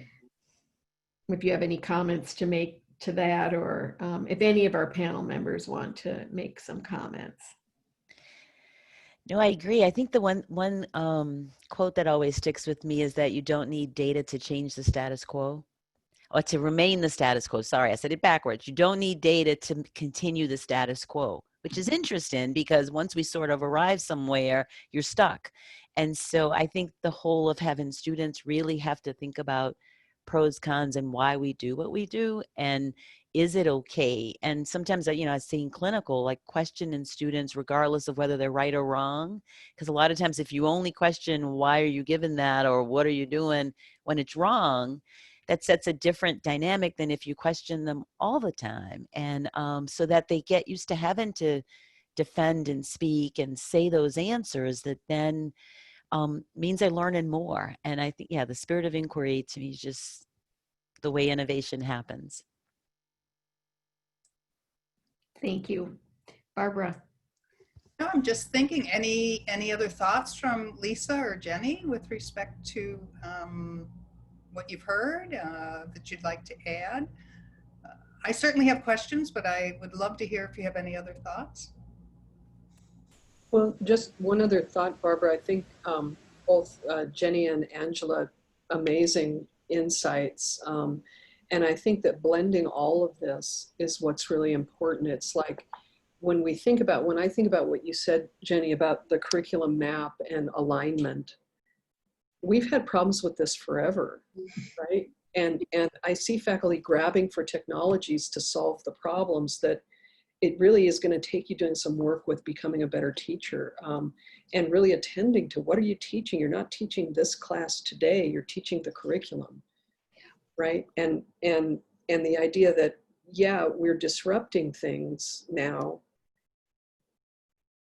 If you have any comments to make to that, or if any of our panel members want to make some comments. No, I agree. I think the one quote that always sticks with me is that you don't need data to change the status quo, or to remain the status quo. Sorry, I said it backwards. You don't need data to continue the status quo, which is interesting because once we sort of arrive somewhere, you're stuck. And so I think the whole of having students really have to think about pros, cons, and why we do what we do, and is it okay? And sometimes, you know, I've seen clinical, like questioning students regardless of whether they're right or wrong. Because a lot of times if you only question why are you given that or what are you doing when it's wrong, that sets a different dynamic than if you question them all the time. And so that they get used to having to defend and speak and say those answers, that then means they're learning more. And I think, yeah, the spirit of inquiry to me is just the way innovation happens. Thank you. Barbara? No, I'm just thinking, any other thoughts from Lisa or Jenny with respect to what you've heard that you'd like to add? I certainly have questions, but I would love to hear if you have any other thoughts. Well, just one other thought, Barbara. I think both Jenny and Angela, amazing insights. And I think that blending all of this is what's really important. It's like when I think about what you said, Jenny, about the curriculum map and alignment, we've had problems with this forever, right? And I see faculty grabbing for technologies to solve the problems that it really is going to take you doing some work with becoming a better teacher, and really attending to what are you teaching. You're not teaching this class today, you're teaching the curriculum, right? And the idea that, yeah, we're disrupting things now.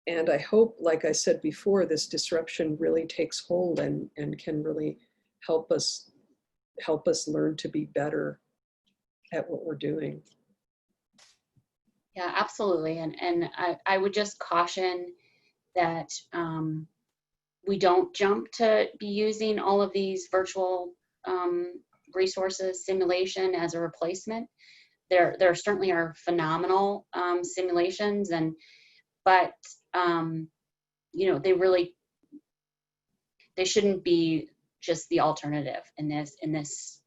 And I hope, like I said before, this disruption really takes hold and can really help us learn to be better at what we're doing. Yeah, absolutely. And I would just caution that we don't jump to be using all of these virtual resources, simulation as a replacement. There certainly are phenomenal simulations, but you know, they shouldn't be just the alternative in this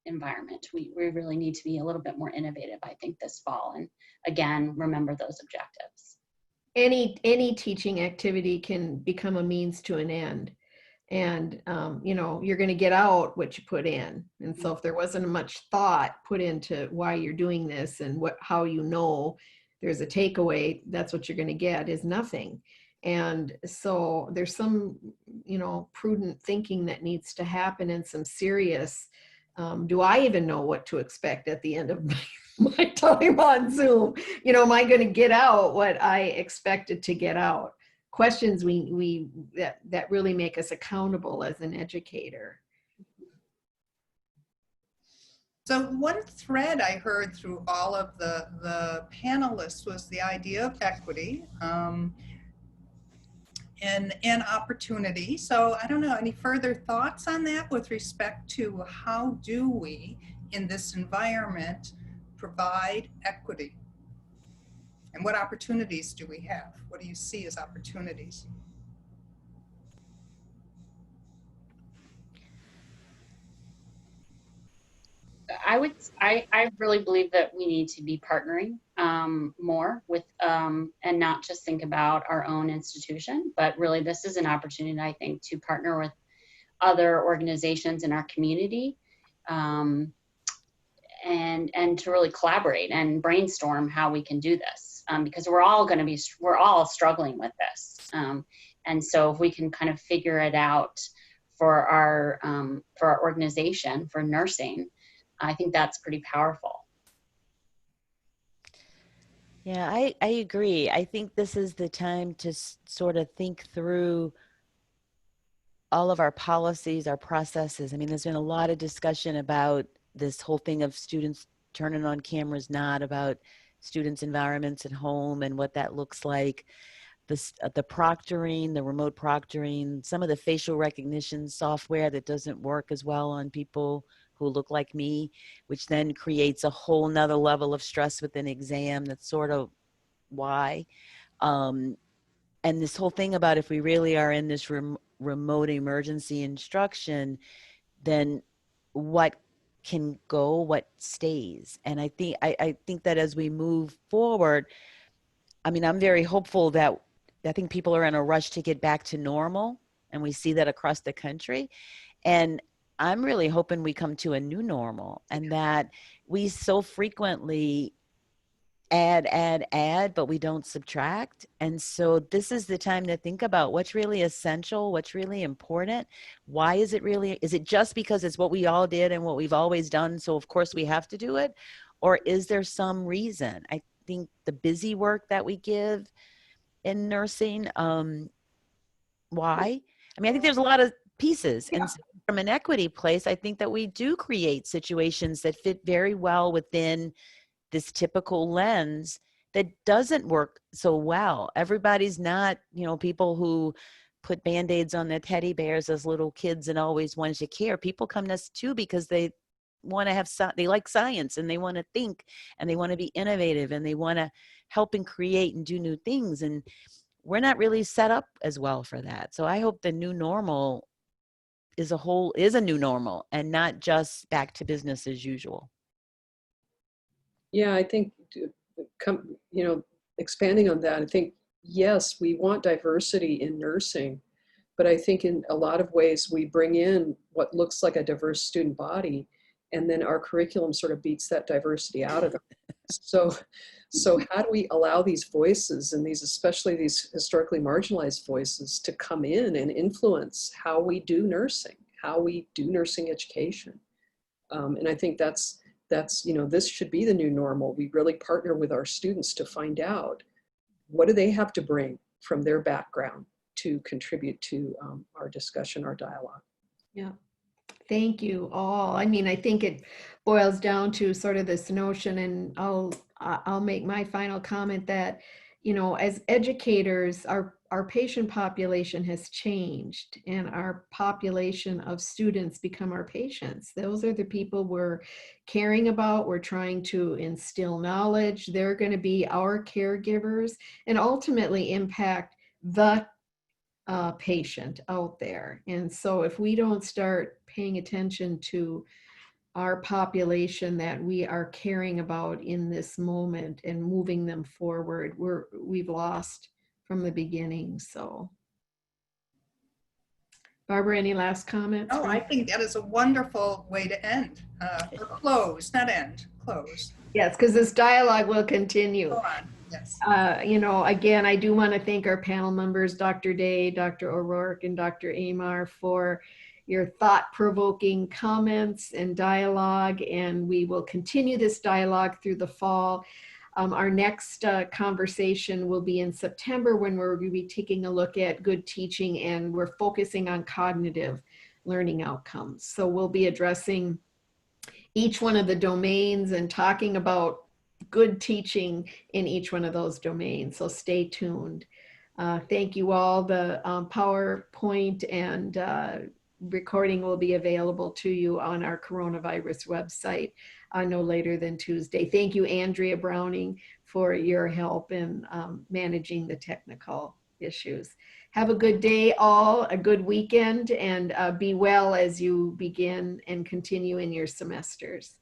environment. We really need to be a little bit more innovative, I think, this fall, and again, remember those objectives. Any teaching activity can become a means to an end. And, you know, you're going to get out what you put in. And so if there wasn't much thought put into why you're doing this and how you know there's a takeaway, that's what you're going to get is nothing. And so there's some, you know, prudent thinking that needs to happen, and some serious, do I even know what to expect at the end of my time on Zoom? You know, am I going to get out what I expected to get out? Questions that really make us accountable as an educator. So one thread I heard through all of the panelists was the idea of equity and opportunity. So I don't know, any further thoughts on that with respect to how do we, in this environment, provide equity? And what opportunities do we have? What do you see as opportunities? I really believe that we need to be partnering more with, and not just think about our own institution, but really this is an opportunity, I think, to partner with other organizations in our community, and to really collaborate and brainstorm how we can do this, because we're all struggling with this, and so if we can kind of figure it out for our organization, for nursing, I think that's pretty powerful. Yeah, I agree. I think this is the time to sort of think through all of our policies, our processes. I mean, there's been a lot of discussion about this whole thing of students turning on cameras, not about students' environments at home and what that looks like. The proctoring, the remote proctoring, some of the facial recognition software that doesn't work as well on people who look like me, which then creates a whole nother level of stress with an exam. That's sort of why. And this whole thing about if we really are in this remote emergency instruction, then what can go, what stays? And I think that as we move forward, I mean, I'm very hopeful that I think people are in a rush to get back to normal, and we see that across the country. And I'm really hoping we come to a new normal, and that we so frequently add, but we don't subtract. And so this is the time to think about what's really essential, what's really important. Why is it just because it's what we all did and what we've always done, so of course we have to do it? Or is there some reason? I think the busy work that we give in nursing, why? I mean, I think there's a lot of pieces. Yeah. And so from an equity place, I think that we do create situations that fit very well within this typical lens that doesn't work so well. Everybody's not, you know, people who put Band-Aids on their teddy bears as little kids and always wanted to care. People come to us too because they want to have, they like science and they want to think and they want to be innovative and they want to help and create and do new things. And we're not really set up as well for that. So I hope the new normal is a new normal and not just back to business as usual. Yeah, I think, expanding on that, I think, yes, we want diversity in nursing, but I think in a lot of ways we bring in what looks like a diverse student body, and then our curriculum sort of beats that diversity out of them. So how do we allow these voices, and especially these historically marginalized voices, to come in and influence how we do nursing, how we do nursing education? And I think that's, this should be the new normal. We really partner with our students to find out what do they have to bring from their background to contribute to our discussion, our dialogue. Yeah. Thank you all. I mean, I think it boils down to sort of this notion, and I'll make my final comment that, you know, as educators, our patient population has changed, and our population of students become our patients. Those are the people we're caring about. We're trying to instill knowledge. They're going to be our caregivers and ultimately impact the patient out there. And so if we don't start paying attention to our population that we are caring about in this moment and moving them forward, we've lost from the beginning. So Barbara, any last comments? Oh, I think that is a wonderful way to end, or close, not end, close. Yes, because this dialogue will continue. Go on, yes. Again, I do want to thank our panel members, Dr. Day, Dr. O'Rourke, and Dr. Amar, for your thought-provoking comments and dialogue, and we will continue this dialogue through the fall. Our next conversation will be in September, when we're going to be taking a look at good teaching, and we're focusing on cognitive learning outcomes. So we'll be addressing each one of the domains and talking about good teaching in each one of those domains. So stay tuned. Thank you all. The PowerPoint and recording will be available to you on our coronavirus website no later than Tuesday. Thank you, Andrea Browning, for your help in managing the technical issues. Have a good day, all, a good weekend, and be well as you begin and continue in your semesters.